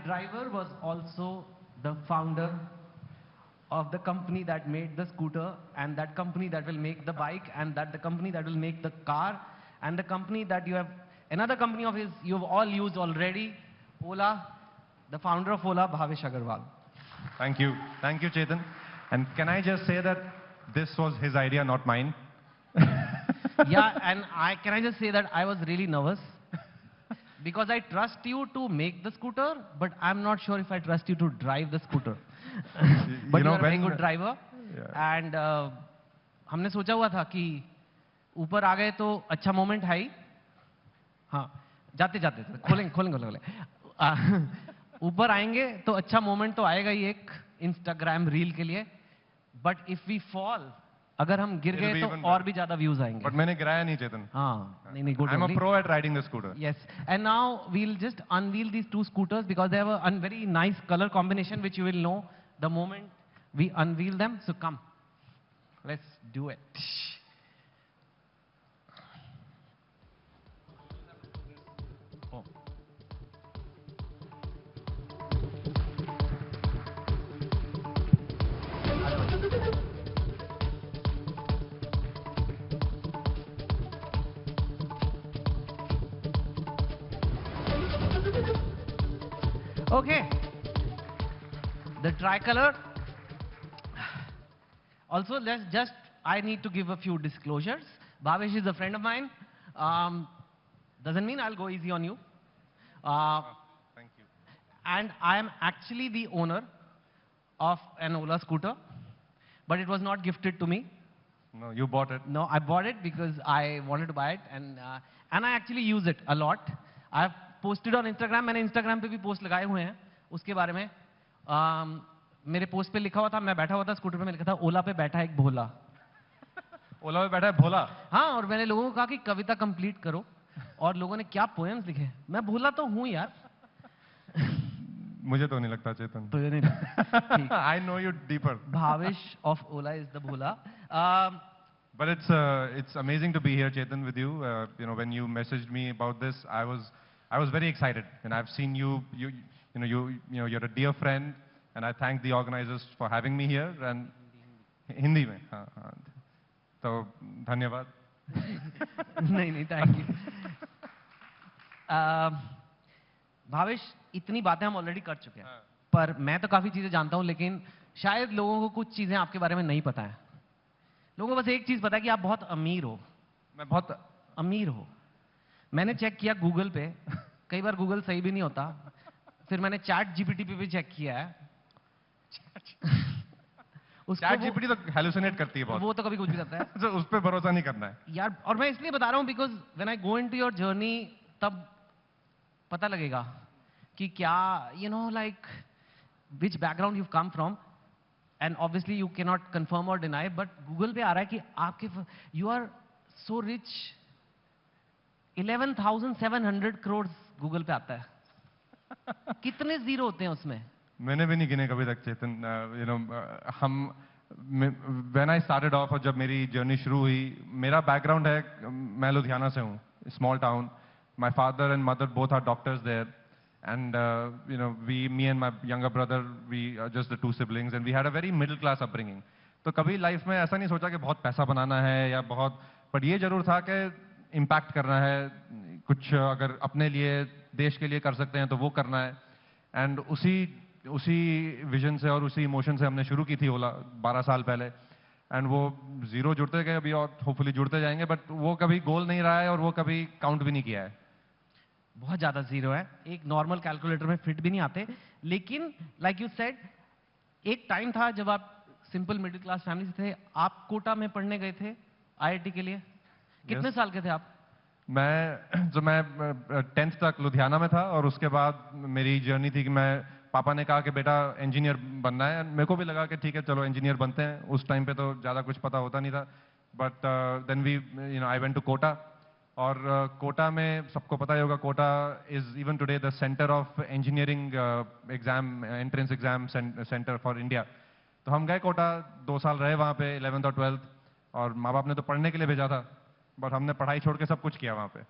driver was also the founder of the company that made the scooter, and that company that will make the bike, and that the company that will make the car, and the company that you have, another company of his you have all used already, Ola, the founder of Ola, Bhavish Aggarwal. Thank you, Chetan. And can I just say that this was his idea, not mine? Yeah, and can I just say that I was really nervous because I trust you to make the scooter, but I'm not sure if I trust you to drive the scooter. But you are a very good driver. Yeah. And हमने सोचा हुआ था कि ऊपर आ गए तो अच्छा moment है ही. हाँ, जाते जाते खोलेंगे. ऊपर आएंगे तो अच्छा मोमेंट तो आएगा ही एक इंस्टाग्राम रील के लिए. बट इफ वी फॉल, अगर हम गिर गए तो और भी ज्यादा व्यूज आएंगे. बट मैंने गिराया नहीं, चेतन. हाँ, नहीं, good. I am a pro at riding the scooter. Yes, and now we'll just unveil these two scooters because they have a very nice color combination which you will know the moment we unveil them. So come, let's do it. Oh. Okay, the tricolor. Also, I need to give a few disclosures. Bhavish is a friend of mine. Doesn't mean I'll go easy on you. Thank you. And I am actually the owner of an Ola scooter, but it was not gifted to me. No, you bought it. No, I bought it because I wanted to buy it, and I actually use it a lot. I've posted on Instagram. मैंने Instagram पे भी post लगाए हुए हैं उसके बारे में. मेरे पोस्ट पे लिखा हुआ था, मैं बैठा हुआ था स्कूटर पे, मैं लिखा था ओला पे बैठा एक भोला. ओला पे बैठा है भोला. हाँ, और मैंने लोगों को कहा कि कविता कंप्लीट करो, और लोगों ने क्या पोएम्स लिखे. मैं भोला तो हूँ यार. मुझे तो नहीं लगता, चेतन. तो ये नहीं. I know you deeper. Bhavish of Ola is the bhola. But it's amazing to be here, Chetan, with you. You know, when you messaged me about this, I was very excited, and I've seen you're a dear friend, and I thank the organizers for having me here. And Hindi में, हाँ. तो धन्यवाद. नहीं, thank you. Bhavesh, इतनी बातें हम already कर चुके हैं, पर मैं तो काफी चीजें जानता हूं, लेकिन शायद लोगों को कुछ चीजें आपके बारे में नहीं पता है. लोगों को बस एक चीज पता है कि आप बहुत अमीर हो. मैं बहुत अमीर हो. मैंने चेक किया गूगल पे, कई बार गूगल सही भी नहीं होता, फिर मैंने चैट जीपीटी पे भी चेक किया है. चैट जीपीटी तो हेलुसिनेट करती है बहुत. वो तो कभी कुछ भी करता है. तो उस पर भरोसा नहीं करना है यार. और मैं इसलिए बता रहा हूँ because when I go into your journey, तब पता लगेगा कि क्या, you know, like which background you come from. And obviously you can not confirm और डिनाई, बट गूगल पे आ रहा है कि आपके you are so rich. 11,700 crore Google पे आता है. कितने जीरो होते हैं उसमें? मैंने भी नहीं गिने कभी तक, Chetan. You know, when I started off, और जब मेरी जर्नी शुरू हुई, मेरा बैकग्राउंड है, मैं लुधियाना से हूँ, small town. My father and mother both are doctors there, and you know, me and my younger brother, we are just the 2 siblings, and we had a very middle class upbringing. तो कभी life में ऐसा नहीं सोचा कि बहुत पैसा बनाना है या बहुत, बट ये जरूर था कि इम्पैक्ट करना है कुछ. अगर अपने लिए, देश के लिए कर सकते हैं तो वो करना है. एंड उसी विजन से और उसी इमोशन से हमने शुरू की थी ओला 12 साल पहले. एंड वो जीरो जुड़ते गए अभी, और होपफुली जुड़ते जाएंगे, बट वो कभी गोल नहीं रहा है और वो कभी काउंट भी नहीं किया है. बहुत ज्यादा जीरो है, एक नॉर्मल कैलकुलेटर में फिट भी नहीं आते. लेकिन लाइक यू सेड, एक टाइम था जब आप सिंपल मिडिल क्लास फैमिली से थे. आप कोटा में पढ़ने गए थे आईआईटी के लिए. कितने साल के थे आप? मैं 10th तक लुधियाना में था, और उसके बाद मेरी जर्नी थी कि पापा ने कहा कि बेटा इंजीनियर बनना है. मेरे को भी लगा कि ठीक है, चलो इंजीनियर बनते हैं. उस टाइम पे तो ज़्यादा कुछ पता होता नहीं था. But then I went to Kota. और कोटा में सबको पता ही होगा, Kota is even today the centre of engineering exam, entrance exam centre for India. तो हम गए कोटा, 2 साल रहे वहाँ पे, 11th और 12th. और माँ बाप ने तो पढ़ने के लिए भेजा था, बट हमने पढ़ाई छोड़ के सब कुछ किया वहाँ पे.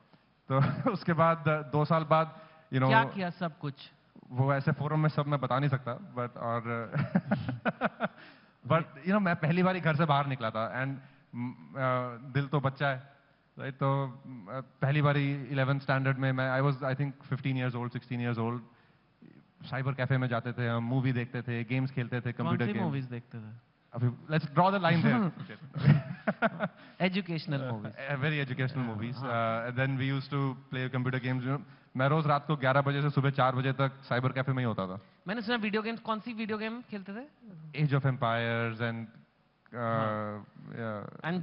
तो उसके बाद 2 साल बाद, यू नो, क्या किया सब कुछ? वो ऐसे फोरम में सब मैं बता नहीं सकता, बट बट मैं पहली बार ही घर से बाहर निकला था, एंड दिल तो बच्चा है, राइट? तो पहली बार ही 11th स्टैंडर्ड में मैं, I think 15 years old, 16 years old, cyber cafe में जाते थे, हम मूवी देखते थे, गेम्स खेलते थे, कंप्यूटर गेम्स। मूवीज देखते थे? अभी let's draw the line there. Educational movies, very educational movies. Then we used to play computer games. मैं रोज रात को 11 बजे से सुबह 4 बजे तक साइबर कैफे में ही होता था। मैंने सुना वीडियो गेम्स, कौन सी वीडियो गेम खेलते थे? Age of Empires and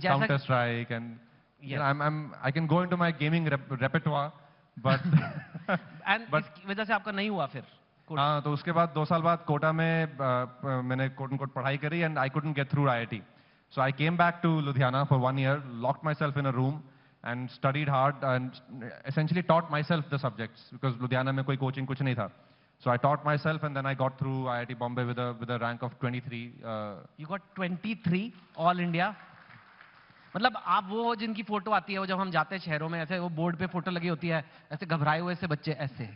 Counter Strike and I can go into my gaming repertoire, but इसकी वजह से आपका नहीं हुआ फिर? हाँ, तो उसके बाद 2 साल बाद कोटा में मैंने कोट एंड कोट पढ़ाई करी, and I couldn't get through IIT. So I came back to Ludhiana for 1 year, locked myself in a room and studied hard and essentially taught myself the subjects, because Ludhiana में कोई coaching कुछ नहीं था. So I taught myself, and then I got through IIT Bombay with a rank of 23. You got 23 All India? मतलब आप वो हो जिनकी फोटो आती है, वो जब हम जाते हैं शहरों में, ऐसे वो बोर्ड पे फोटो लगी होती है, ऐसे घबराए हुए से बच्चे ऐसे,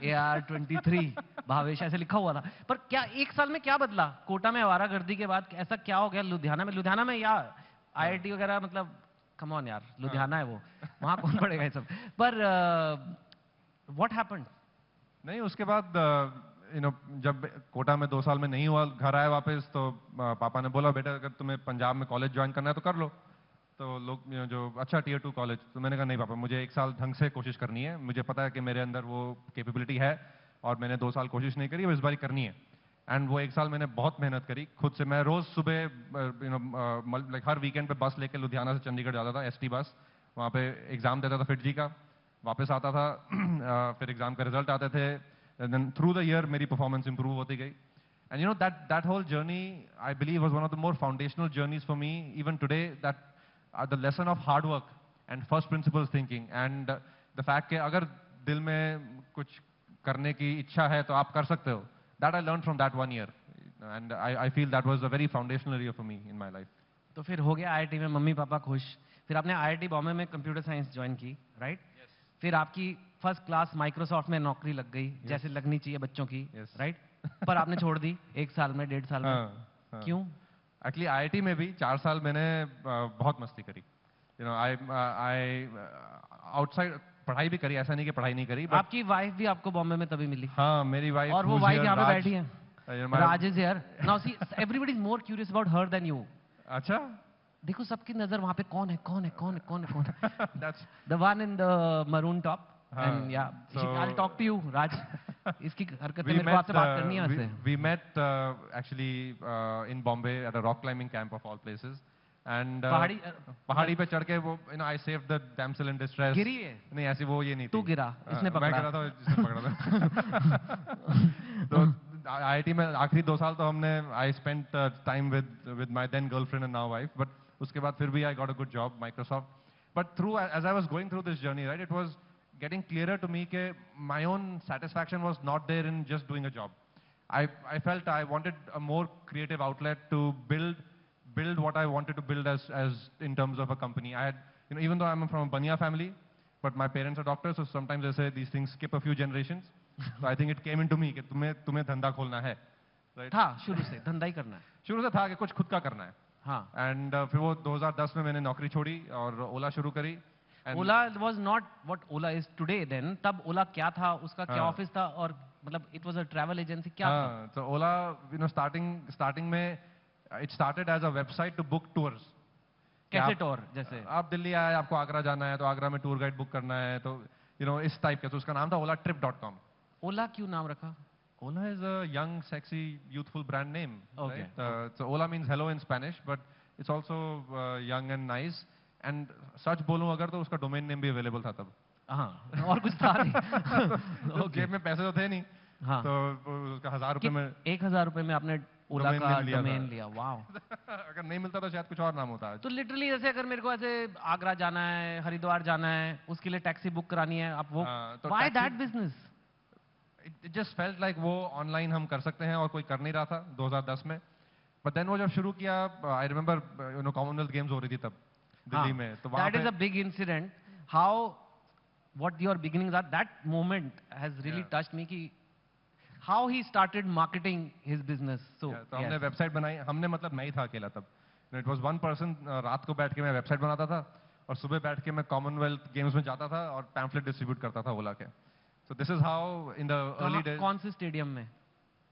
AR 23 भावेश ऐसे लिखा हुआ था। पर क्या 1 साल में क्या बदला कोटा में आवारागर्दी के बाद? ऐसा क्या हो गया लुधियाना में या IIT वगैरह? मतलब कम ऑन यार, लुधियाना है वो, वहां कौन पढ़ेगा ये सब? पर व्हाट हैपेंड? नहीं, उसके बाद जब कोटा में 2 साल में नहीं हुआ, घर आया वापस, तो पापा ने बोला बेटा अगर तुम्हें पंजाब में कॉलेज ज्वाइन करना है तो कर लो। तो लोग जो अच्छा Tier 2 कॉलेज, तो मैंने कहा नहीं पापा, मुझे 1 साल ढंग से कोशिश करनी है, मुझे पता है कि मेरे अंदर वो कैपेबिलिटी है, और मैंने 2 साल कोशिश नहीं करी, वो इस बार करनी है। एंड वो 1 साल मैंने बहुत मेहनत करी खुद से। मैं रोज सुबह हर वीकेंड पे बस लेके लुधियाना से चंडीगढ़ जाता था, ST बस, वहाँ पे एग्जाम देता था FITG का, वापस आता था, फिर एग्जाम का रिजल्ट आते थे, and then through the year मेरी performance improve होती गई। And that whole journey I believe was one of the more foundational journeys for me even today, that the lesson of hard work and first principles thinking and the fact कि अगर दिल में कुछ करने की इच्छा है तो आप कर सकते हो, that I learned from that 1 year, and I feel that was a very foundational year for me in my life. तो फिर हो गया IIT में मम्मी पापा खुश, फिर आपने IIT बॉम्बे में कंप्यूटर साइंस ज्वाइन की, राइट? फिर आपकी फर्स्ट क्लास माइक्रोसॉफ्ट में नौकरी लग गई, जैसे लगनी चाहिए बच्चों की, राइट? पर आपने छोड़ दी 1 साल में, 1.5 साल में। क्यों? एक्चुअली IIT में भी 4 साल मैंने बहुत मस्ती करी। आई आउटसाइड पढ़ाई भी करी, ऐसा नहीं कि पढ़ाई नहीं करी। आपकी वाइफ भी आपको बॉम्बे में तभी मिली? हाँ, मेरी वाइफ, और वो वाइफ यहाँ पे बैठी है, Raj is here now. See everybody is more curious about her than you. अच्छा, देखो सबकी नजर वहाँ पे कौन है? That's the one in the maroon top. And yeah, I'll talk to you, Raj. इसकी हरकतें मेरे को आपसे बात करनी है वैसे। We met actually in Bombay at a rock climbing camp of all places. And पहाड़ी पे चढ़ के वो I saved the damsel in distress. गिरी है? नहीं, ऐसी वो ये नहीं थी। तू गिरा, इसने पकड़ा। मैं गिरा था, जिसने पकड़ा था। तो IIT में आखिरी 2 साल तो हमने I spent time with my then girlfriend and now wife, but उसके बाद फिर भी I got a good job Microsoft. But as I was going through this journey, right, it was getting clearer to me that my own satisfaction was not there in just doing a job. I felt I wanted a more creative outlet to build what I wanted to build as in terms of a company. I had, even though I'm from a Bania family, but my parents are doctors, so sometimes they say these things skip a few generations. So I think it came into me कि तुम्हें धंधा खोलना है, right? था शुरू से धंधा ही करना है? शुरू से था कि कुछ खुद का करना है। हाँ। एंड फिर वो 2010 में मैंने नौकरी छोड़ी और ओला शुरू करी। ओला was not what Ola is today then. तब ओला क्या था, उसका क्या ऑफिस था, और मतलब it was a travel agency, क्या था? तो ओला starting में it started as a website to book tours. कैसे टूर? जैसे आप दिल्ली आए, आपको आगरा जाना है, तो आगरा में टूर गाइड बुक करना है, तो इस टाइप का। तो उसका नाम था olatrip.com. ओला क्यों नाम रखा? Ola is a young, sexy, youthful brand name. Okay. Right? So Ola means hello in Spanish, but it's also young and nice. And सच बोलूं अगर तो उसका डोमेन नेम भी अवेलेबल था तब। हाँ, और कुछ था नहीं। जेब में पैसे तो थे नहीं। हाँ। तो उसका 1000 रुपए में 1000 रुपए में आपने ओला का डोमेन लिया? वाओ। अगर नहीं मिलता तो शायद कुछ और नाम होता। तो लिटरली जैसे अगर मेरे को ऐसे आगरा जाना है, हरिद्वार जाना है, उसके लिए टैक्सी बुक करानी है, आप वो why that business? It just felt like वो ऑनलाइन हम कर सकते हैं और कोई कर नहीं रहा था 2010 में। बट देन वो जब शुरू किया, आई रिमेंबर कॉमनवेल्थ गेम्स हो रही थी तब दिल्ली में, तो वहाँ that is a big incident. How what your beginnings are. That moment has really Yeah. touched me. Ki how he started marketing his business. So Yeah, तो हमने yes. वेबसाइट बनाई, हमने मतलब मैं ही था अकेला तब. It was one person. रात को बैठ के मैं वेबसाइट बनाता था और सुबह बैठ के मैं कॉमनवेल्थ गेम्स में जाता था और पैम्फलेट डिस्ट्रीब्यूट करता था ओला के. So this is how in the early days. कौन से स्टेडियम में?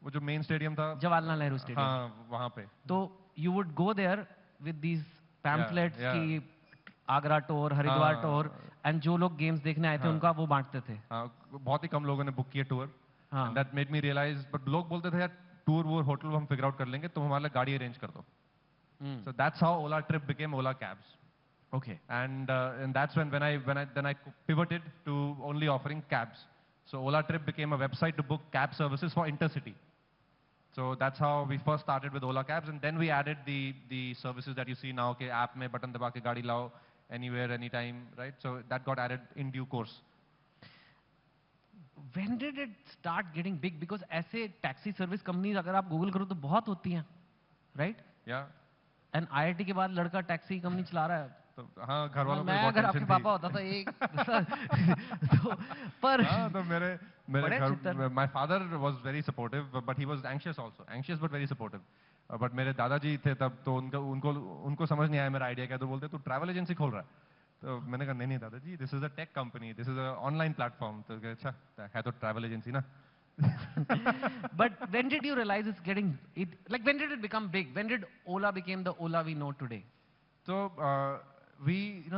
वो जो मेन स्टेडियम था, जवाहरलाल नेहरू स्टेडियम. हाँ वहाँ पे. तो you would go there with these pamphlets yeah. की आगरा टूर, हरिद्वार हाँ. टूर, एंड जो लोग गेम्स देखने आए थे हाँ. उनका वो बांटते थे. हाँ, बहुत ही कम लोगों ने बुक किया टूर. हाँ. That made me realise. But लोग बोलते थे यार टूर वो होटल हम फिगर आउट कर लेंगे, तुम हमारे लिए गाड़ी अरेंज कर दो. So that's how Ola Trip became Ola Cabs. Okay. And that's when I pivoted to only offering cabs. So Ola Trip became a website to book cab services for intercity. So that's how we first started with Ola Cabs, and then we added the services that you see now. Okay, app में button दबा के गाड़ी लाओ anywhere, anytime, right? So that got added in due course. When did it start getting big? Because ऐसे taxi service companies अगर आप Google करो तो बहुत होती हैं, right? Yeah. एंड IIT के बाद लड़का टैक्सी कंपनी चला रहा है. तो हाँ, घर वालों को मैं बहुत अगर आपके टेंशन पापा थी. होता था एक तो पर हाँ, तो मेरे बड़े घर, चित्तर. my father was very supportive, but he was anxious also. Anxious but very supportive. But मेरे दादाजी थे तब, तो उनको समझ नहीं आया मेरा आइडिया क्या. तो बोलते तू ट्रैवल एजेंसी खोल रहा है. तो मैंने कहा नहीं दादाजी, this is a tech company, this is a online platform. तो अच्छा है तो ट्रैवल एजेंसी ना. But when did you realize it's getting it, like when did it become big? When did Ola became the Ola we know today? So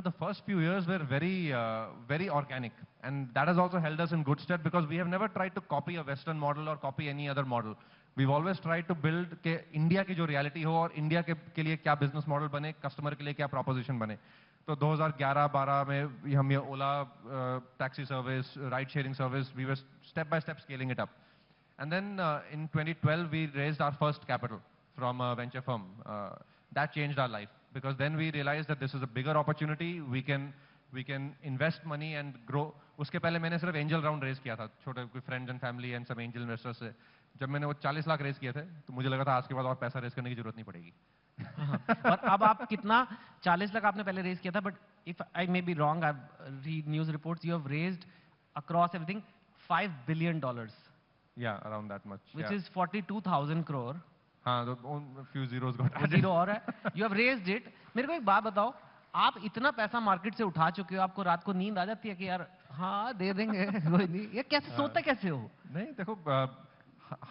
the first few years were very organic, and that has also held us in good stead because we have never tried to copy a Western model or copy any other model. We've always tried to build के India की जो reality हो और India के लिए क्या business model बने, customer के लिए क्या प्रोपोजिशन बने. तो 2011-12 में हम ये Ola taxi service, ride sharing service, we were step by step scaling it up. And then in 2012 we raised our first capital from a venture firm. That changed our life because then we realized that this is a bigger opportunity. We can invest money and grow. उसके पहले मैंने सिर्फ angel round raise किया था, छोटे कोई friends and family and सब angel investors से. जब मैंने वो 40 लाख रेज किए थे तो मुझे लगा था आज के बाद और पैसा रेज करने की जरूरत नहीं पड़ेगी. और अब आप कितना 40 लाख आपने पहले रेज किया था, but if I may be wrong, I read news reports, you have raised across everything $5 billion. Yeah, around that much. Which yeah. is 42,000 crore. हाँ, तो few zeros got added. Zero और है. You have raised it. मेरे को एक बात बताओ, आप इतना पैसा मार्केट से उठा चुके हो, आपको रात को नींद आ जाती है कि यार हाँ दे देंगे कोई नहीं, ये कैसे सोते कैसे हो? नहीं देखो,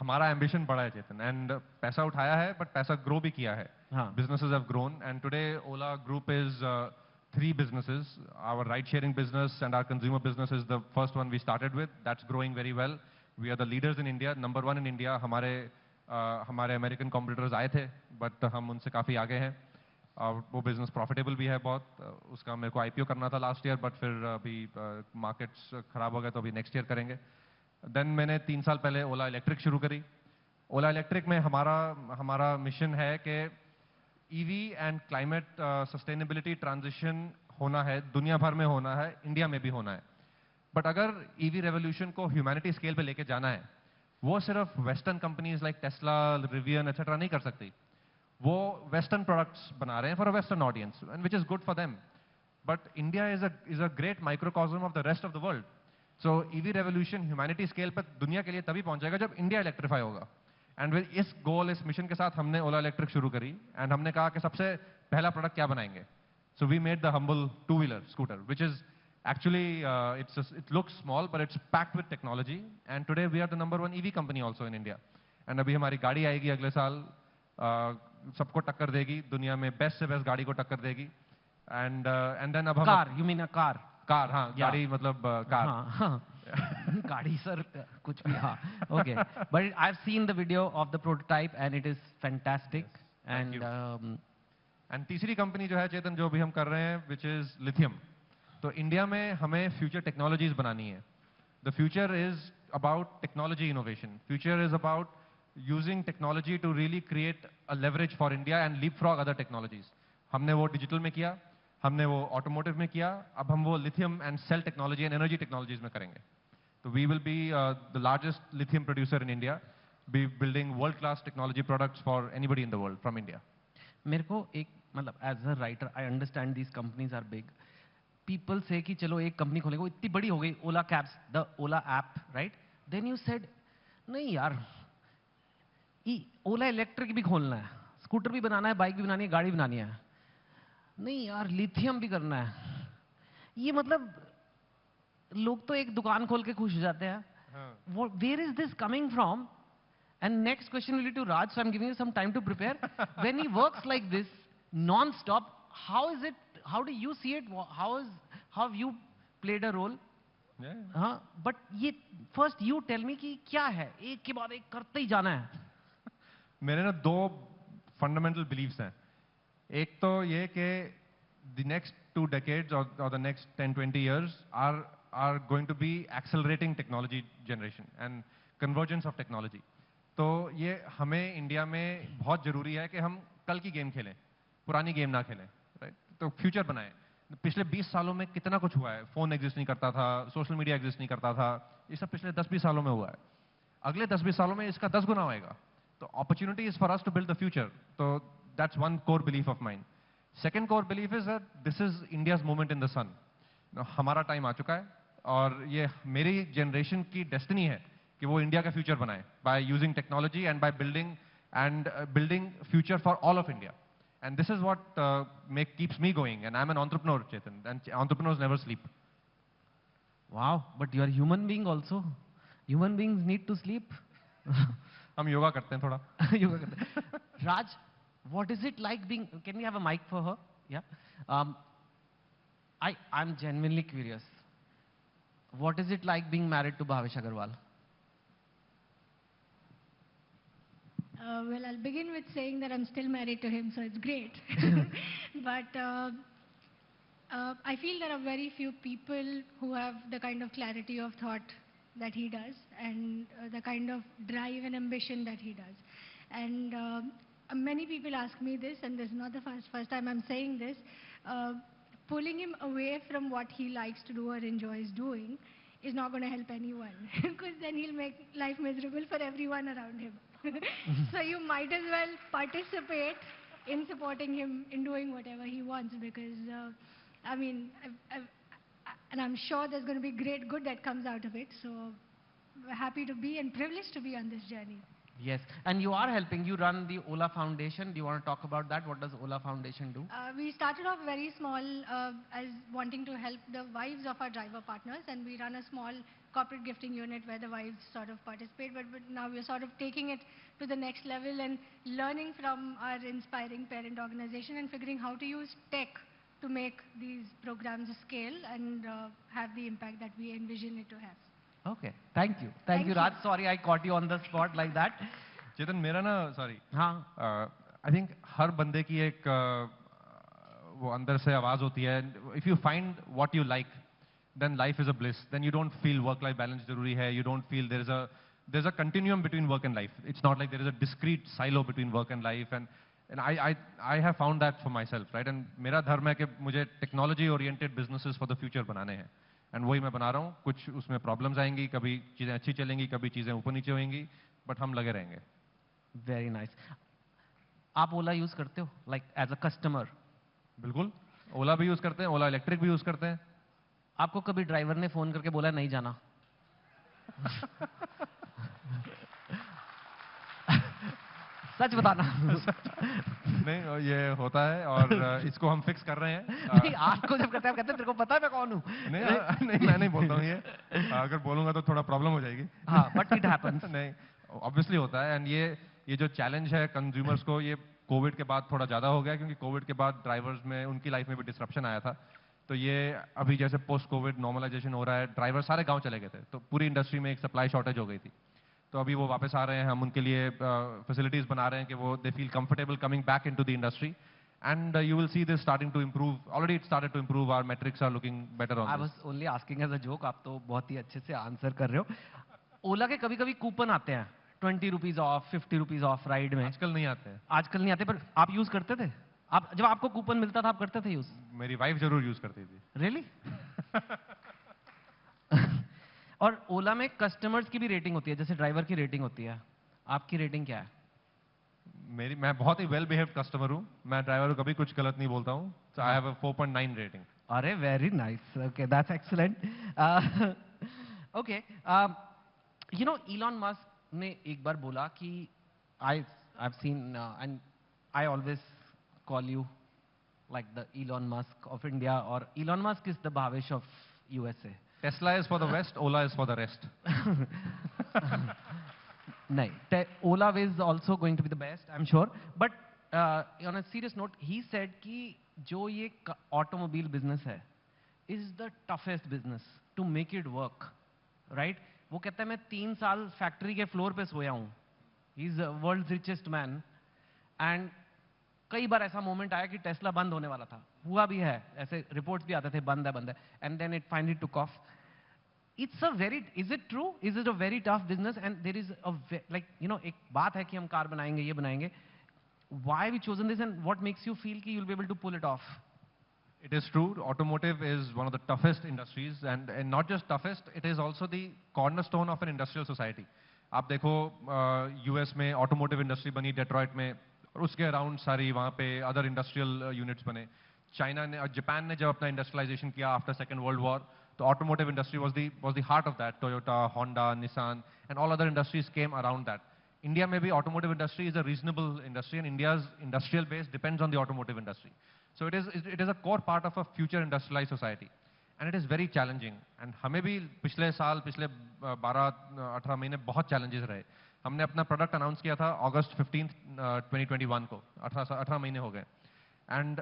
हमारा एम्बिशन बड़ा है चेतन, एंड पैसा उठाया है बट पैसा ग्रो भी किया है. Businesses have grown, and today Ola Group is 3 businesses. Our ride sharing business and our consumer business is the first one we started with. That's growing very well. We are the leaders in India, number 1 in India. हमारे American competitors आए थे but हम उनसे काफ़ी आगे हैं और वो बिजनेस प्रॉफिटेबल भी है बहुत. उसका मेरे को IPO करना था लास्ट ईयर, बट फिर अभी मार्केट्स खराब हो गए तो अभी नेक्स्ट ईयर करेंगे. देन मैंने 3 साल पहले ओला इलेक्ट्रिक शुरू करी. ओला इलेक्ट्रिक में हमारा मिशन है कि EV and climate sustainability transition होना है, दुनिया भर में होना है, इंडिया में भी होना है. बट अगर EV रेवोल्यूशन को ह्यूमैनिटी स्केल पे लेके जाना है, वो सिर्फ western companies like Tesla, Rivian etcetera नहीं कर सकती. वो वेस्टर्न प्रोडक्ट्स बना रहे हैं for a western audience, and which is good for them. But India is a great microcosm of the rest of the world. So EV revolution humanity scale पर दुनिया के लिए तभी पहुंचेगा जब इंडिया इलेक्ट्रीफाई होगा. एंड विद इस गोल, इस मिशन के साथ हमने ओला इलेक्ट्रिक शुरू करी, एंड हमने कहा कि सबसे पहला प्रोडक्ट क्या बनाएंगे. So we made the humble 2-wheeler scooter, which is actually it looks small but it's packed with technology, and today we are the number 1 EV company also in India. And अभी हमारी गाड़ी आएगी अगले साल, सबको टक्कर देगी, दुनिया में बेस्ट से बेस्ट गाड़ी को टक्कर देगी. and then अब हम car, you mean a car? Car, हाँ गाड़ी मतलब कार. हाँ गाड़ी सर कुछ भी. हाँ okay, but I've seen the video of the prototype and it is fantastic. Yes, and and तीसरी कंपनी जो है चेतन, जो भी हम कर रहे हैं, which is lithium. तो इंडिया में हमें फ्यूचर टेक्नोलॉजीज बनानी है. The future is about technology innovation. Future is about using technology to really create a leverage for India and leapfrog other technologies. हमने वो डिजिटल में किया, हमने वो ऑटोमोटिव में किया, अब हम वो lithium and cell technology and energy technologies में करेंगे. तो we will be the largest lithium producer in India, be building world class technology products for anybody in the world from India. मेरे को एक मतलब as a writer I understand these companies are big. people say कि चलो एक company खोलेंगे, वो इतनी बड़ी हो गई, Ola cabs, the Ola app, right? Then you said नहीं यार, ओला इलेक्ट्रिक भी खोलना है, स्कूटर भी बनाना है, बाइक भी बनानी है, गाड़ी भी बनानी है, नहीं यार लिथियम भी करना है। ये मतलब लोग तो एक दुकान खोल के खुश हो जाते हैं। Where is this coming from? And next question will be to Raj, so I'm giving you some time to prepare. When he works like this non-stop, how is it? How do you see it? How have you played a role? Yeah. हाँ, but ये first you tell me कि क्या है, एक के बाद एक करते ही जाना है। मेरे ना 2 fundamental beliefs हैं। एक तो ये कि the next 2 decades or the next 10-20 years are going to be accelerating technology generation and convergence of technology. तो ये हमें इंडिया में बहुत जरूरी है कि हम कल की गेम खेलें, पुरानी गेम ना खेलें, राइट? तो फ्यूचर बनाएं। पिछले 20 सालों में कितना कुछ हुआ है, फोन एग्जिस्ट नहीं करता था, सोशल मीडिया एग्जिस्ट नहीं करता था, ये सब पिछले 10-20 सालों में हुआ है। अगले 10-20 सालों में इसका 10 गुना होएगा। तो opportunity is for us to build the future. तो that's one core belief of mind. Second core belief is that this is India's moment in the sun. हमारा टाइम आ चुका है और ये मेरी जनरेशन की डेस्टिनी है कि वो इंडिया का फ्यूचर बनाए by using technology and by building future for all of India. And this is what keeps me going. And I'm an entrepreneur, Chetan. And entrepreneurs never sleep. Wow, but you are human being also. Human beings need to sleep. हम योगा करते हैं थोड़ा। योगा करते हैं। Raj, what is it like being? Can we have a mic for her? Yeah. I'm genuinely curious. What is it like being married to Bhavish Aggarwal? Well, I'll begin with saying that I'm still married to him, so it's great. But I feel there are very few people who have the kind of clarity of thought that he does, and the kind of drive and ambition that he does. And many people ask me this, and this is not the first time I'm saying this, pulling him away from what he likes to do or enjoys doing is not going to help anyone, because then he'll make life miserable for everyone around him. So you might as well participate in supporting him in doing whatever he wants, because I mean, and I'm sure there's going to be great good that comes out of it. So we're happy to be and privileged to be on this journey. Yes, and you are helping. You run the Ola Foundation. Do you want to talk about that? What does Ola Foundation do? We started off very small as wanting to help the wives of our driver partners, and we run a small corporate gifting unit where the wives sort of participate, but now we're sort of taking it to the next level and learning from our inspiring parent organization and figuring how to use tech to make these programs scale and have the impact that we envision it to have. Okay, thank you. Thank you, Raj. Sorry I caught you on the spot like that. चेतन मेरा ना sorry हाँ, I think हर बंदे की एक वो अंदर से आवाज होती है। If you find what you like then life is a bliss. Then you don't feel work-life balance जरूरी है. You don't feel there's a continuum between work and life. It's not like there is a discrete silo between work and life. And I have found that for myself, right? And मेरा धर्म है कि मुझे technology-oriented businesses for the future बनाने हैं. And वही मैं बना रहा हूँ. कुछ उसमें problems आएंगी, कभी चीजें अच्छी चलेंगी, कभी चीजें ऊपर नीचे होंगी, but हम लगे रहेंगे. Very nice. आप ओला यूज करते हो, like as a customer? बिल्कुल. ओला भी यूज करते हैं, ओला इलेक्ट्रिक भी यूज करते हैं. आपको कभी ड्राइवर ने फोन करके बोला नहीं जाना? सच बताना। नहीं, ये होता है और इसको हम फिक्स कर रहे हैं। नहीं, आपको जब कहते हैं तेरे को पता है मैं कौन हूँ? नहीं, मैं नहीं बोलता हूँ ये। अगर बोलूंगा तो थोड़ा प्रॉब्लम हो जाएगी। हाँ, बट इट हैपेंस। नहीं, ऑब्वियसली होता है। एंड ये जो चैलेंज है कंज्यूमर्स को, ये कोविड के बाद थोड़ा ज्यादा हो गया, क्योंकि कोविड के बाद ड्राइवर्स में उनकी लाइफ में भी डिसरप्शन आया था। तो ये अभी जैसे पोस्ट कोविड नॉर्मलाइजेशन हो रहा है, ड्राइवर सारे गांव चले गए थे, तो पूरी इंडस्ट्री में एक सप्लाई शॉर्टेज हो गई थी। तो अभी वो वापस आ रहे हैं, हम उनके लिए फैसिलिटीज बना रहे हैं कि वो they feel comfortable coming back into the industry, and you will see this starting to improve. Already it started to improve. Our metrics are looking better on this. I was only asking as a joke. आप तो बहुत ही अच्छे से answer कर रहे हो. ओला के कभी कभी कूपन आते हैं, 20 rupees of, 50 rupees of ride में. आजकल नहीं आते हैं. आजकल नहीं आते, पर आप यूज करते थे? आप जब आपको कूपन मिलता था आप करते थे यूज? मेरी वाइफ जरूर यूज करती थी. रियली? और ओला में कस्टमर्स की भी रेटिंग होती है, जैसे ड्राइवर की रेटिंग होती है. आपकी रेटिंग क्या है? मैं बहुत ही वेल बिहेव्ड कस्टमर हूँ. मैं ड्राइवर को कभी कुछ गलत नहीं बोलता हूँ. I have a 4.9 rating. Arey, very nice. Okay, that's excellent. Okay, you know, Elon Musk ने एक बार बोला कि I've seen and I always call you like the Elon Musk of India, or Elon Musk is the Bhavish of USA. Tesla is for the West, Ola is for the rest. No, Ola is also going to be the best, I'm sure. But on a serious note, he said कि जो ये automobile business है, is the toughest business to make it work, right? वो कहता है मैं 3 साल factory के फ्लोर पे सोया हूँ. He's the world's richest man, and कई बार ऐसा मोमेंट आया कि टेस्ला बंद होने वाला था. हुआ भी है, ऐसे रिपोर्ट्स भी आते थे बंद है, and then it finally took off. It's a very, is it true? Is it a very tough business? And there is a, like, you know, एक बात है कि हम कार बनाएंगे, ये बनाएंगे. Why have you chosen this, and what makes you feel कि you'll be able to pull it off? It is true. Automotive is one of the toughest industries, and not just toughest, it is also the cornerstone of an industrial society. आप देखो US में automotive industry बनी Detroit में, और उसके around सारी वहाँ पे other industrial units बने. चाइना ने और जापान ने जब अपना इंडस्ट्रियलाइजेशन किया आफ्टर सेकेंड वर्ल्ड वॉर, तो automotive industry was the heart of that. Toyota, Honda, Nissan and all other industries came around that. India में भी automotive industry is a reasonable industry, and India's industrial base depends on the automotive industry. So it is a core part of a future industrialized society, and it is very challenging. And हमें भी पिछले 12-18 महीने बहुत challenges रहे. हमने अपना product announce किया था August 15th 2021 को, 18 महीने हो गए. And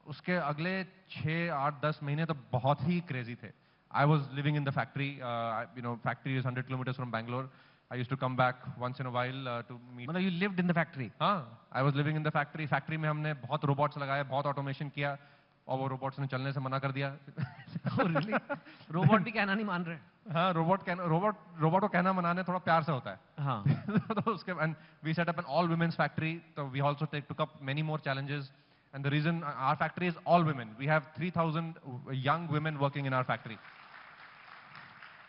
उसके अगले 6-8-10 महीने तो बहुत ही crazy थे. I was living in the factory. You know, factory is 100 kilometers from Bangalore. I used to come back once in a while to meet. मतलब you lived in the factory? हाँ, I was living in the factory. Factory में हमने बहुत robots लगाए, बहुत automation किया, और वो robots ने चलने से मना कर दिया. Oh, really? Robot भी कहना नहीं मान रहे? हाँ, robot को कहना मनाने थोड़ा प्यार से होता है. हाँ. तो उसके, and we set up an all women's factory. So we also took up many more challenges. And the reason our factory is all women. We have 3,000 young women working in our factory.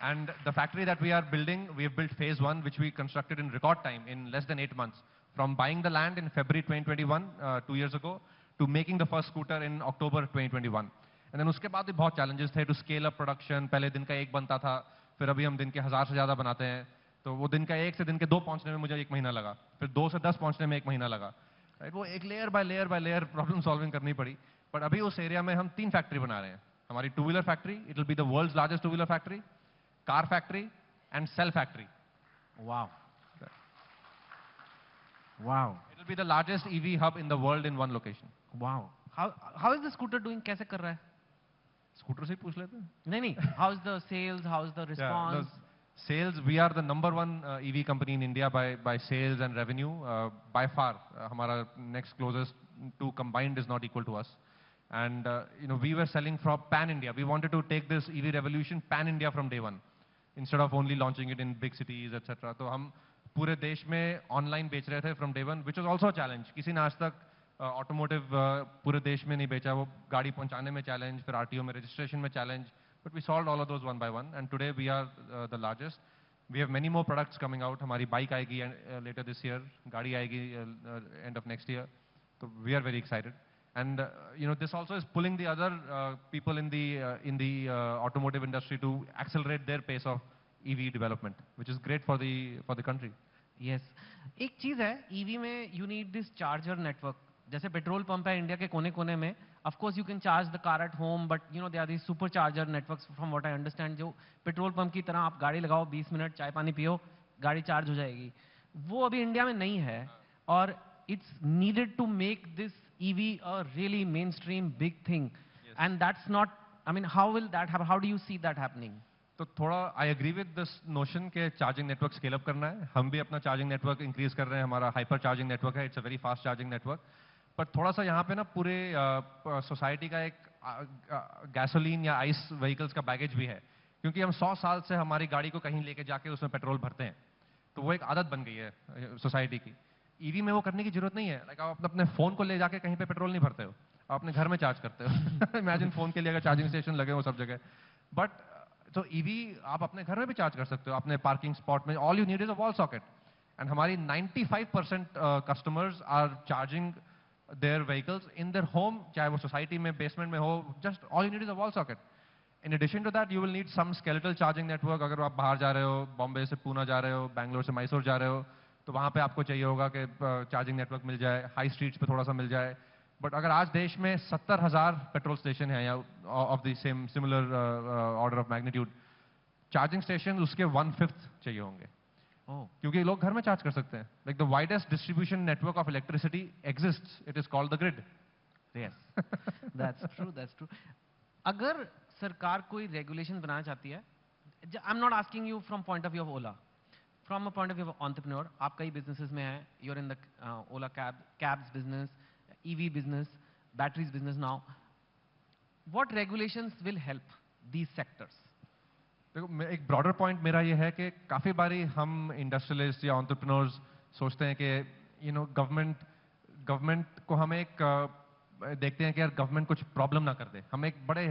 And the factory that we are building, we have built phase 1, which we constructed in record time, in less than 8 months. From buying the land in February 2021, 2 years ago, to making the first scooter in October 2021. And then उसके बाद भी बहुत challenges थे to scale up production. पहले दिन का 1 बनता था, फिर अभी हम दिन के 1000 से ज़्यादा बनाते हैं. तो वो दिन का 1 से दिन के 2 पहुंचने में मुझे 1 महीना लगा. फिर 2 से 10 पहुंचने में 1 महीना लगा. Right? वो एक layer by layer problem solving करनी पड़ी. But अभी उस area में हम 3 factory बना रहे हैं. हमारी 2-wheeler factory, it will be the world's largest 2-wheeler factory, car factory and cell factory. Wow. Wow. It will be the largest EV hub in the world in one location. Wow. How is the scooter doing? कैसे कर रहा है? Scooter से ही पूछ लेते हैं. नहीं. How's the sales? How's the response? Yeah, sales, we are the #1 EV company in India by sales and revenue. By far, हमारा next closest to combined is not equal to us. And you know, we were selling from pan India. We wanted to take this EV revolution pan India from day one, instead of only launching it in big cities, etc. तो हम पूरे देश में online बेच रहे थे from day one, which was also a challenge. किसी ने आज तक automotive पूरे देश में नहीं बेचा. वो गाड़ी पहुंचाने में challenge, फिर RTO में registration में challenge. But we solved all of those one by one, and today we are the largest. We have many more products coming out. हमारी bike आएगी later this year, गाड़ी आएगी end of next year. So we are very excited. And you know, this also is pulling the other people in the automotive industry to accelerate their pace of EV development, which is great for the country. Yes. एक चीज है, EV में you need this charger network. जैसे petrol pump है India के कोने-कोने में. Of course you can charge the car at home, but you know there are these supercharger networks from what I understand. जो petrol pump की तरह आप गाड़ी लगाओ, 20 मिनट चाय पानी पियो, गाड़ी चार्ज हो जाएगी. वो अभी इंडिया में नहीं है, और it's needed to make this EV a really mainstream big thing. Yes. And that's not, I mean, how will that happen? How do you see that happening? तो थोड़ा I agree with this notion के charging network scale up करना है. हम भी अपना charging network increase कर रहे हैं. हमारा hyper charging network है. It's a very fast charging network. पर थोड़ा सा यहाँ पे ना पूरे society का एक gasoline या ice vehicles का baggage भी है. क्योंकि हम 100 साल से हमारी गाड़ी को कहीं लेके जाके उसमें पेट्रोल भरते हैं. तो वो एक आदत बन गई है society की. EV में वो करने की जरूरत नहीं है. Like आप अपने फोन को ले जाके कहीं पे पेट्रोल नहीं भरते हो, आप अपने घर में चार्ज करते हो. Imagine फोन के लिए अगर चार्जिंग स्टेशन लगे हो सब जगह. But so EV आप अपने घर में भी चार्ज कर सकते हो, अपने पार्किंग स्पॉट में. All you need is a wall socket. And हमारी 95% customers are charging their vehicles in their home, चाहे वो society में basement में हो, just all you need is a wall socket. In addition to that, you will need some skeletal charging network. अगर आप बाहर जा रहे हो, बॉम्बे से पूना जा रहे हो, बैंगलोर से मैसूर जा रहे हो, तो वहाँ पे आपको चाहिए होगा कि चार्जिंग नेटवर्क मिल जाए, हाई स्ट्रीट्स पे थोड़ा सा मिल जाए. बट अगर आज देश में 70,000 पेट्रोल स्टेशन है या of the same similar order of magnitude, charging station उसके 1/5 चाहिए होंगे. क्योंकि लोग घर में चार्ज कर सकते हैं. Like the widest distribution network of electricity exists, it is called the grid. Yes, that's true, that's true. अगर सरकार कोई रेगुलेशन बनाना चाहती है, I am not asking you from point of view of Ola, from a point of view of entrepreneur, आप कई businesses में हैं, you are in the Ola cabs business, EV business, batteries business now, what regulations will help these sectors? देखो, एक broader point मेरा ये है कि काफी बारी हम इंडस्ट्रियलिस्ट या एंटरप्रेन्योर्स सोचते हैं कि गवर्नमेंट को हम एक देखते हैं कि यार गवर्नमेंट कुछ प्रॉब्लम ना कर दे. हम एक बड़े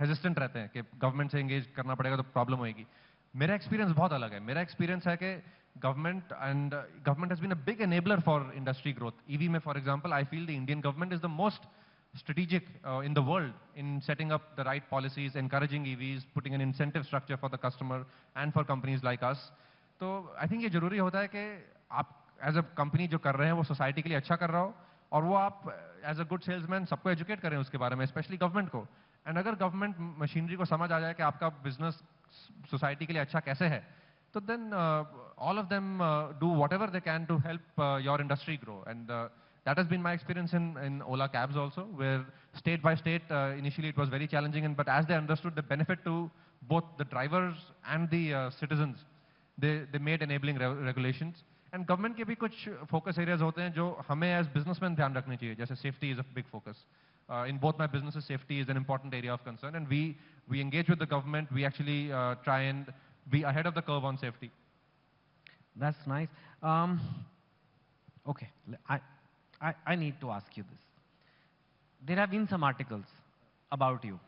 हेजिस्टेंट रहते हैं कि गवर्नमेंट से एंगेज करना पड़ेगा तो प्रॉब्लम होएगी. मेरा एक्सपीरियंस बहुत अलग है. मेरा एक्सपीरियंस है कि government has been a big enabler for industry growth. EV में for example, I feel the Indian government is the most strategic in the world in setting up the right policies, encouraging EVs, putting an incentive structure for the customer and for companies like us. तो I think ये जरूरी होता है कि आप as a company जो कर रहे हैं वो society के लिए अच्छा कर रहा हो, और वो आप as a good salesman सबको educate करें उसके बारे में, especially government को. And अगर government machinery को समझ आ जाए कि आपका business society के लिए अच्छा कैसे है, तो then all of them do whatever they can to help your industry grow. And that has been my experience in Ola cabs also, where state by state, initially it was very challenging, but as they understood the benefit to both the drivers and the citizens, they made enabling regulations. And government के भी कुछ focus areas होते हैं जो हमें as businessmen ध्यान रखने चाहिए, जैसे safety is a big focus. In both my businesses, safety is an important area of concern, and we engage with the government. We actually try and be ahead of the curve on safety. That's nice. Okay, I need to ask you this. There have been some articles about you.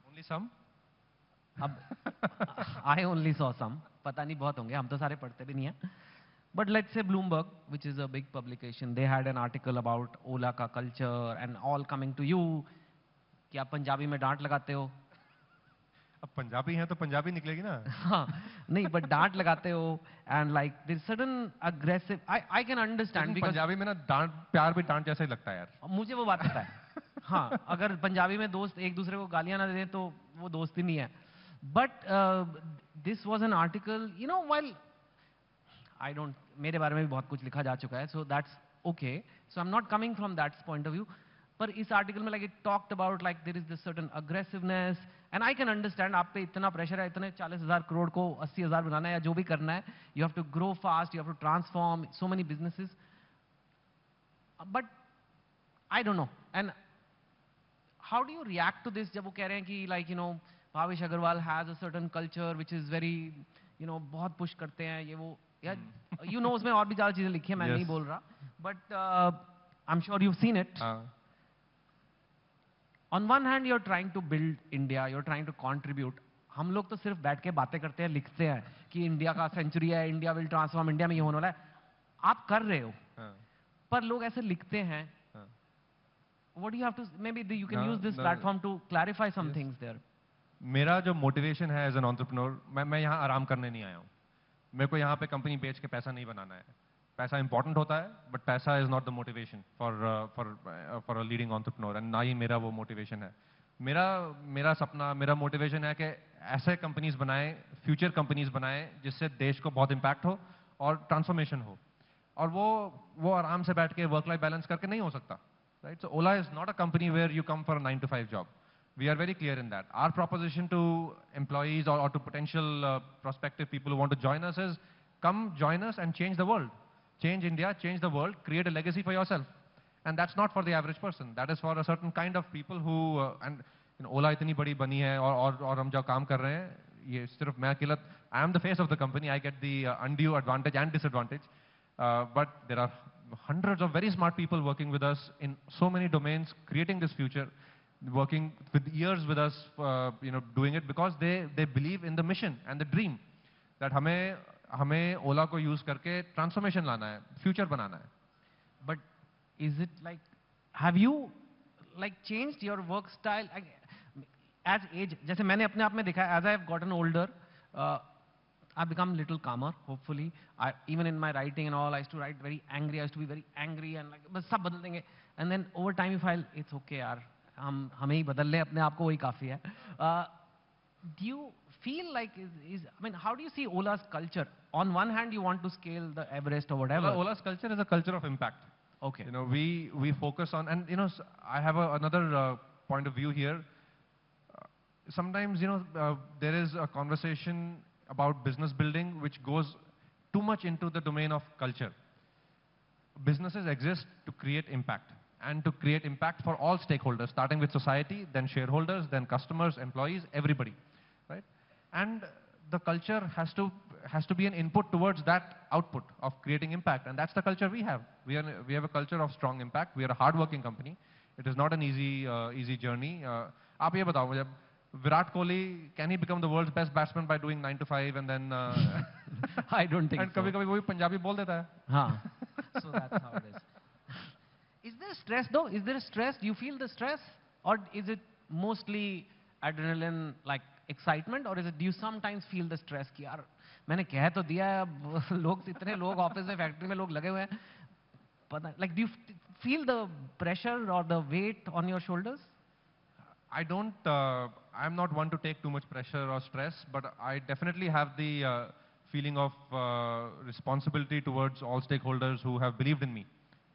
Only some? I only saw some. पता नहीं बहुत होंगे, हम तो सारे पढ़ते भी नहीं हैं. But let's say Bloomberg, which is a big publication, they had an article about Ola का culture and all coming to you. कि आप पंजाबी में डांट लगाते हो. अब पंजाबी हैं तो पंजाबी निकलेगी ना. हाँ, नहीं, but डांट लगाते हो and like there's certain aggressive. I can understand because Punjabi में ना डांट, प्यार भी डांट जैसा ही लगता है यार. मुझे वो बात पता है. हाँ, अगर पंजाबी में दोस्त एक दूसरे को गालियां ना दें तो वो दोस्ती नहीं है. But this was an article, you know, while I don't, मेरे बारे में भी बहुत कुछ लिखा जा चुका है, so that's okay. So I'm not coming from that point of view. पर इस आर्टिकल में like it talked about like there is this certain aggressiveness, and I can understand आप पे इतना प्रेशर है, इतने 40,000 करोड़ को 80,000 बनाना है या जो भी करना है, you have to grow fast, you have to transform so many businesses. But I don't know. And how do you react to this जब वो कह रहे हैं कि like you know Bhavish Aggarwal has a certain culture which is very you know बहुत push करते हैं ये वो, या you know उसमें और भी ज़्यादा चीजें लिखी हैं, मैं नहीं बोल रहा, but I'm sure you've seen it. On one hand, you're trying to build India, you're trying to contribute. हम लोग तो सिर्फ बैठ के बातें करते हैं, लिखते हैं कि इंडिया का सेंचुरी है, इंडिया विल ट्रांसफॉर्म, इंडिया में ये होने वाला है. आप कर रहे हो, पर लोग ऐसे लिखते हैं. What do you have to? Maybe you can use this platform to clarify some things there. मेरा जो मोटिवेशन है एज एन एंटरप्रेन्योर, मैं यहाँ आराम करने नहीं आया हूँ. मेरे को यहाँ पे कंपनी बेच के पैसा नहीं बनाना है. पैसा इंपॉर्टेंट होता है, बट पैसा is not the motivation for a leading entrepreneur, and ना ही मेरा वो मोटिवेशन है. मेरा सपना, मेरा मोटिवेशन है कि ऐसे कंपनीज बनाएं, फ्यूचर कंपनीज बनाएं जिससे देश को बहुत इम्पैक्ट हो और ट्रांसफॉर्मेशन हो. और वो आराम से बैठ के वर्क लाइफ बैलेंस करके नहीं हो सकता. Right? So Ola is not a company where you come for a 9 to 5 job. We are very clear in that. Our proposition to employees or to potential prospective people who want to join us is, come join us and change the world. Change India, change the world, create a legacy for yourself. And that's not for the average person. That is for a certain kind of people who, and you know, Ola itni badi bani hai और हम जो काम कर रहे हैं, ये सिर्फ मैं अकेला, I am the face of the company, I get the undue advantage and disadvantage. But there are hundreds of very smart people working with us in so many domains, creating this future, working with years with us, you know, doing it because they believe in the mission and the dream that हमें ओला को use करके transformation लाना है, future बनाना है. But Is it like, have you like changed your work style as age? जैसे मैंने अपने आप में देखा है, as I've gotten older, I've become little calmer, hopefully. Even in my writing and all, I used to write very angry. I used to be very angry and like, बस सब बदल देंगे. And then over time you feel it's okay यार, हमें ही बदल ले अपने आप को, वही काफी है. Do you feel like I mean, how do you see Ola's culture? On one hand, you want to scale the Everest or whatever. Ola's culture is a culture of impact. Okay. You know, we focus on, and you know, I have another point of view here. Sometimes, you know, there is a conversation about business building which goes too much into the domain of culture. Businesses exist to create impact, and to create impact for all stakeholders, starting with society, then shareholders, then customers, employees, everybody, right? And the culture has to be an input towards that output of creating impact, and that's the culture we have. We have a culture of strong impact. We are a hard-working company. It is not an easy journey. आप ये बताओ मुझे, Virat Kohli, can he become the world's best batsman by doing 9 to 5 and then? I don't think and so. कभी-कभी वो भी पंजाबी बोल देता है. हाँ. So that's how it is. Is there stress though? Is there stress? Do you feel the stress, or is it mostly adrenaline, like excitement, or is it? Do you sometimes feel the stress कि यार मैंने कह तो दिया है, अब लोग इतने लोग ऑफिस में फैक्ट्री में लोग लगे हुए हैं, पता like do you feel the pressure or the weight on your shoulders? I don't, I'm not one to take too much pressure or stress, but I definitely have the feeling of responsibility towards all stakeholders who have believed in me,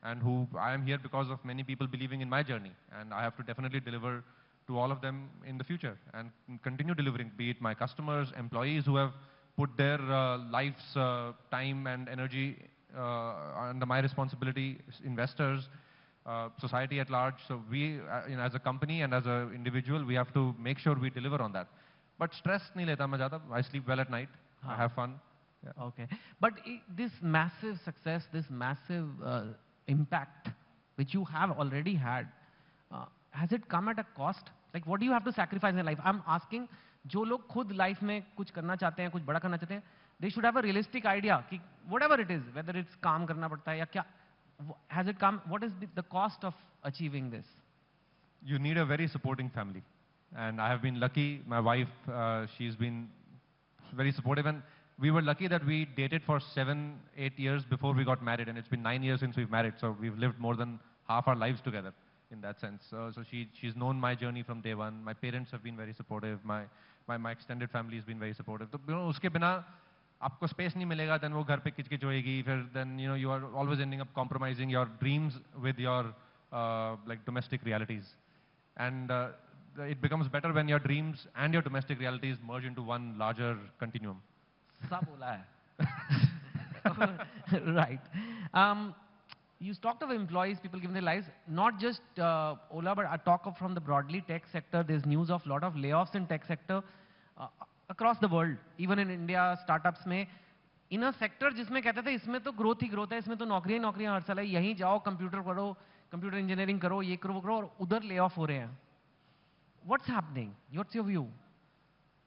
and who I am here because of many people believing in my journey, and I have to definitely deliver to all of them in the future and continue delivering, be it my customers, employees who have put their life's time and energy under my responsibility, investors, society at large. So we, you know, as a company and as an individual, we have to make sure we deliver on that. But stress nahi leta main zyada. I sleep well at night. I have fun. Yeah. Okay. But this massive success, this massive impact, which you have already had, has it come at a cost? Like, what do you have to sacrifice in life? I'm asking, जो लोग खुद life में कुछ करना चाहते हैं, कुछ बड़ा करना चाहते हैं, they should have a realistic idea कि whatever it is, whether it's काम करना पड़ता है या क्या, has it come? What is the cost of achieving this? You need a very supporting family, and I have been lucky. My wife, she's been very supportive, and we were lucky that we dated for 7-8 years before we got married, and it's been 9 years since we've married. So we've lived more than half our lives together in that sense. So she's known my journey from day one. My parents have been very supportive. My extended family has been very supportive. So, you know, उसके बिना आपको space नहीं मिलेगा, then वो घर पे किचकिच होएगी, फिर then, you know, you are always ending up compromising your dreams with your like domestic realities, and it becomes better when your dreams and your domestic realities merge into one larger continuum. सब बोला है. Right. You talked of employees, people giving their lives, not just Ola, but I talk of from the broadly tech sector. There's news of lot of layoffs in tech sector across the world, even in India, startups में, in a sector जिसमें कहते थे इसमें तो growth ही growth है, इसमें तो नौकरियां हर साल है, यहीं जाओ कंप्यूटर करो, कंप्यूटर इंजीनियरिंग करो, ये करो वो करो, और उधर layoff हो रहे हैं. What's happening? What's your view?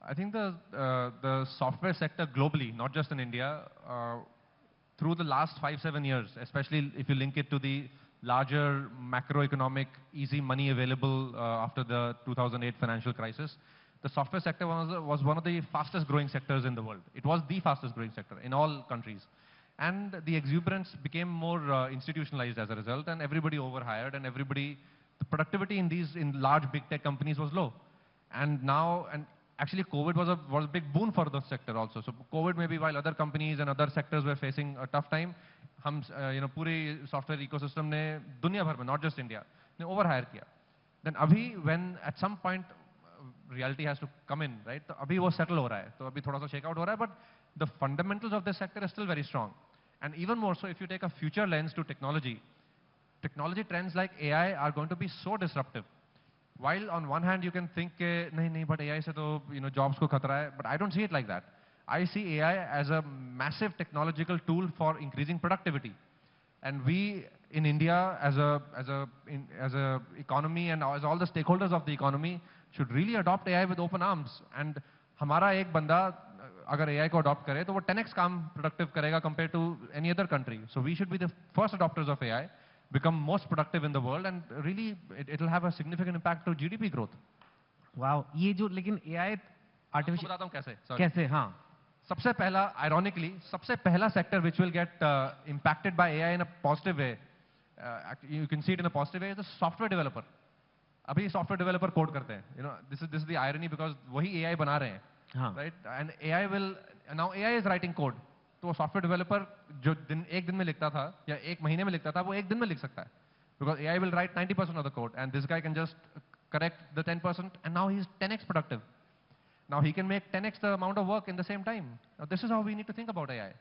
I think the software sector globally, not just in India, through the last 5-7 years, especially if you link it to the larger macroeconomic easy money available after the 2008 financial crisis, the software sector was one of the fastest growing sectors in the world. It was the fastest growing sector in all countries. And the exuberance became more institutionalized as a result, and everybody overhired, and the productivity in large big tech companies was low. And now, actually, COVID was a big boon for the sector also. So COVID, maybe while other companies and other sectors were facing a tough time, हम you know पूरे software ecosystem ने दुनिया भर में, not just India, ने overhire किया. Then अभी when at some point reality has to come in, right? तो अभी वो settle हो रहा है, तो अभी थोड़ा सा shake out हो रहा है, but the fundamentals of this sector are still very strong. And even more so, if you take a future lens to technology trends like AI are going to be so disruptive. While on one hand you can think nahi, but AI se to, you know, jobs ko khatra hai, but I don't see it like that. I see AI as a massive technological tool for increasing productivity, and we in India as a economy and as all the stakeholders of the economy should really adopt AI with open arms. And हमारा एक बंदा अगर AI को adopt करे तो वो 10x काम productive करेगा compared to any other country. So we should be the first adopters of AI. become most productive in the world, and really it'll have a significant impact to GDP growth. Wow, ये जो लेकिन AI आपको artificial बताता हूँ कैसे. Sorry. कैसे, हाँ, सबसे पहला, ironically, सबसे पहला sector which will get impacted by AI in a positive way, you can see it in a positive way, is the software developer. अभी software developer code करते हैं. You know, this is the irony, because वही AI बना रहे हैं, हाँ, right? And now AI is writing code. तो वो software developer जो एक दिन में लिखता था या एक महीने में लिखता था, वो एक दिन में लिख सकता है. Because AI will write 90% of the code, and this guy can just correct the 10%, and now he's 10x productive. Now he can make 10x the amount of work in the same time. Now this is how we need to think about AI.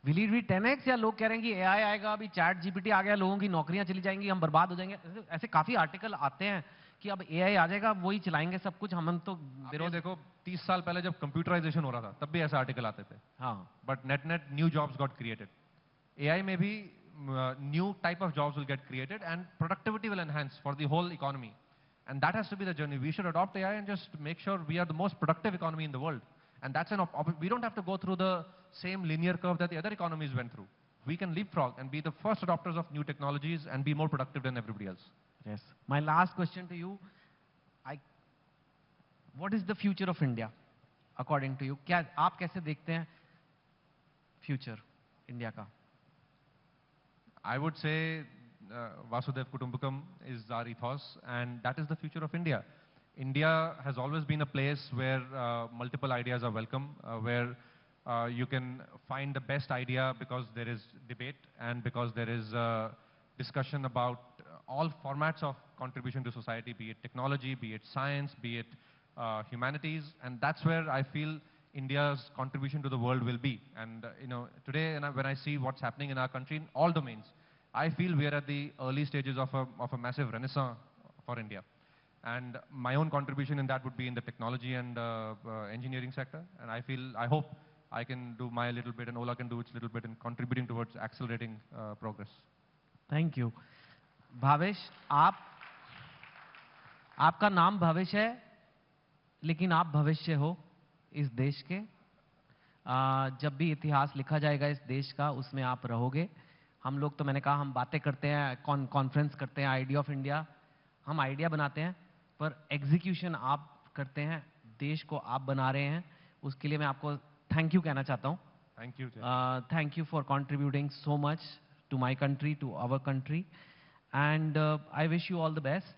will it be 10x, या लोग कह रहे हैं कि AI आएगा, अभी chat GPT आ गया, लोगों की नौकरियां चली जाएंगी, हम बर्बाद हो जाएंगे. ऐसे काफी आर्टिकल आते हैं कि अब AI आ जाएगा, वही चलाएंगे सब कुछ, हम तो आप देखो 30 साल पहले जब कंप्यूटराइजेशन हो रहा था, तब भी ऐसे आर्टिकल आते थे. हाँ, But net new jobs got created. AI में भी new type of jobs will get created, and productivity will enhance for the whole economy. And that has to be the journey. We should adopt AI and just make sure we are the most productive economy in the world. And that's we don't have to go through the same linear curve that the other economies went through. We can leapfrog and be the first adopters of new technologies and be more productive than everybody else. yes. My last question to you, what is the future of India according to you? क्या आप कैसे देखते हैं future India का? I would say Vasudev Kutumbakam is our ethos, and that is the future of India. India has always been a place where multiple ideas are welcome, where you can find the best idea because there is debate and because there is discussion about all formats of contribution to society, be it technology, be it science, be it humanities, and that's where I feel India's contribution to the world will be. And today when I see what's happening in our country in all domains, I feel we are at the early stages of a massive renaissance for India. And my own contribution in that would be in the technology and engineering sector. And I hope I can do my little bit and Ola can do its little bit in contributing towards accelerating progress. Thank you. Bhavesh, आपका नाम भविष्य है, लेकिन आप भविष्य हो इस देश के. जब भी इतिहास लिखा जाएगा इस देश का, उसमें आप रहोगे. हम लोग तो, मैंने कहा, हम बातें करते हैं, कॉन्फ्रेंस करते हैं, आइडिया ऑफ इंडिया, हम आइडिया बनाते हैं, पर एग्जीक्यूशन आप करते हैं, देश को आप बना रहे हैं. उसके लिए मैं आपको थैंक यू कहना चाहता हूँ. Thank you for contributing so much to my country, to our country, and I wish you all the best.